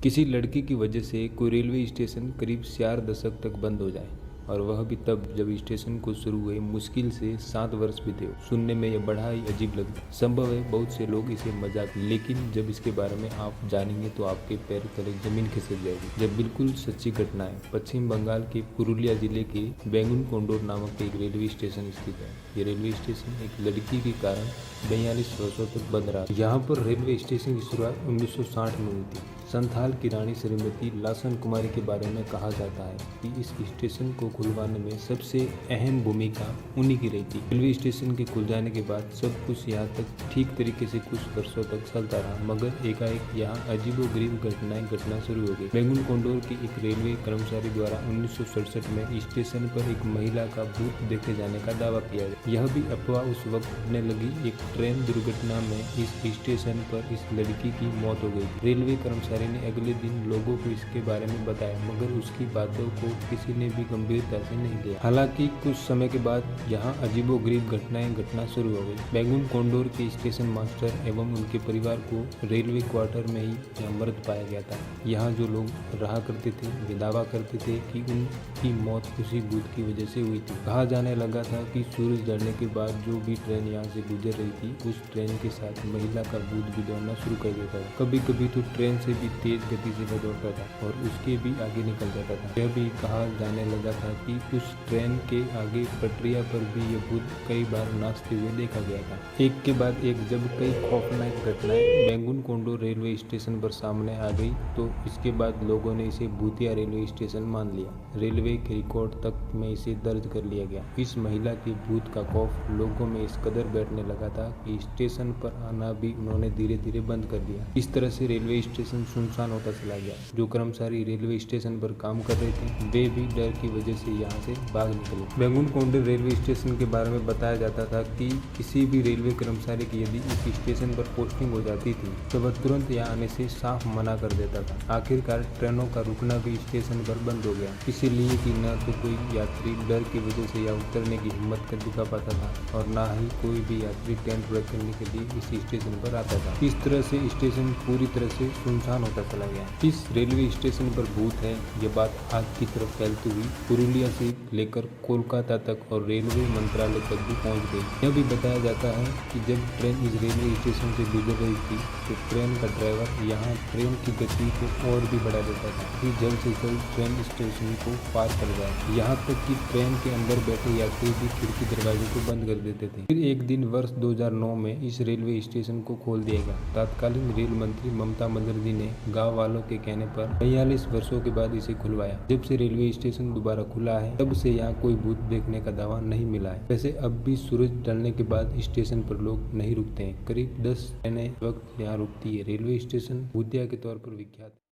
किसी लड़की की वजह से कोई रेलवे स्टेशन करीब 4 दशक तक बंद हो जाए और वह भी तब जब स्टेशन को शुरू हुए मुश्किल से 7 वर्ष बीते हो। सुनने में यह बड़ा ही अजीब लगता है। संभव है बहुत से लोग इसे मजाक, लेकिन जब इसके बारे में आप जानेंगे तो आपके पैर तले जमीन खिसक जाएगी। जब बिल्कुल सच्ची घटना है। पश्चिम बंगाल के पुरुलिया जिले के बैंगुन कोंडोर नामक एक रेलवे स्टेशन स्थित है। ये रेलवे स्टेशन एक लड़की के कारण 42 वर्षों तक बंद रहा। यहाँ पर रेलवे स्टेशन की शुरुआत 1960 में हुई थी। संथाल की रानी श्रीमती लासन कुमारी के बारे में कहा जाता है कि इस स्टेशन को खुलवाने में सबसे अहम भूमिका उन्हीं की रही थी। रेलवे स्टेशन के खुल जाने के बाद सब कुछ यहाँ तक ठीक तरीके से कुछ वर्षों तक चलता रहा, मगर एकाएक यहाँ अजीबोगरीब घटनाएं घटना शुरू हो गई। बैंगुन कोंडोर के एक रेलवे कर्मचारी द्वारा 1967 में स्टेशन पर एक महिला का भूत देखे जाने का दावा किया गया। यह भी अफवाह उस वक्त उड़ने लगी। एक ट्रेन दुर्घटना में इस स्टेशन पर इस लड़की की मौत हो गई। रेलवे कर्मचारी ने अगले दिन लोगों को इसके बारे में बताया, मगर उसकी बातों को किसी ने भी गंभीरता से नहीं लिया। हालांकि कुछ समय के बाद यहाँ अजीबोगरीब घटनाएं घटना शुरू हो गई। बैंगुन कोंडोर के स्टेशन मास्टर एवं उनके परिवार को रेलवे क्वार्टर में ही यह मृत पाया गया था। यहाँ जो लोग रहा करते थे वे दावा करते थे कि उनकी मौत उसी भूत की वजह से हुई थी। कहा जाने लगा था कि सूरज ढलने के बाद जो भी ट्रेन यहाँ से गुजर रही थी उस ट्रेन के साथ महिला का भूत भी दौड़ना शुरू कर देता था। कभी कभी तो ट्रेन से भी तेज गति से वह दौड़ता था और उसके भी आगे निकल जाता था। यह भी कहा जाने लगा था कि उस ट्रेन के आगे पटरिया पर भी यह भूत कई बार नाचते हुए देखा गया था। एक के बाद एक जब कई खौफनाक घटनाएं बैंगुन कोंडोर रेलवे स्टेशन पर सामने आ गई तो इसके बाद लोगों ने इसे भूतिया रेलवे स्टेशन मान लिया। रेलवे के रिकॉर्ड तक में इसे दर्ज कर लिया गया। इस महिला के भूत का खौफ लोगों में इस कदर बैठने लगा था कि स्टेशन पर आना भी उन्होंने धीरे धीरे बंद कर दिया। इस तरह से रेलवे स्टेशन सुनसान होता चला गया। जो कर्मचारी रेलवे स्टेशन पर काम कर रहे थे वे भी डर की वजह से यहाँ से भाग निकले। बैंगुन कोंडोर रेलवे स्टेशन के बारे में बताया जाता था कि किसी भी रेलवे कर्मचारी की यदि इस स्टेशन पर पोस्टिंग हो जाती थी तो वह तुरंत यहाँ आने से साफ मना कर देता था। आखिरकार ट्रेनों का रुकना भी स्टेशन पर बंद हो गया, इसीलिए कि न तो कोई यात्री डर की वजह से यहाँ उतरने की हिम्मत कर दिखा पाता था और न ही कोई भी यात्री ट्रेन रद्द करने के लिए इस स्टेशन पर आता था। इस तरह से स्टेशन पूरी तरह से सुनसान होता चला गया। इस रेलवे स्टेशन पर भूत है ये बात आग की तरफ फैलती हुई पुरुलिया से लेकर कोलकाता तक और रेलवे मंत्रालय तक भी पहुंच गई। यह भी बताया जाता है कि जब ट्रेन इस रेलवे स्टेशन से गुजर रही थी तो ट्रेन का ड्राइवर यहाँ ट्रेन की गति को और भी बढ़ा देता था कि जल्द से जल्द ट्रेन स्टेशन को पार कर जाए। यहाँ तक कि ट्रेन के अंदर बैठे यात्री भी खिड़की दरवाजे को बंद कर देते थे। फिर एक दिन वर्ष 2009 में इस रेलवे स्टेशन को खोल दिया गया। तत्कालीन रेल मंत्री ममता बनर्जी ने गाँव वालों के कहने पर 42 वर्षों के बाद इसे खुलवाया। जब से रेलवे स्टेशन दोबारा खुला है तब से यहाँ कोई भूत देखने का दावा नहीं मिला है। वैसे अब भी सूरज ढलने के बाद स्टेशन पर लोग नहीं रुकते हैं। करीब 10 ट्रेनें वक्त यहाँ रुकती है। रेलवे स्टेशन भूतिया के तौर पर विख्यात है।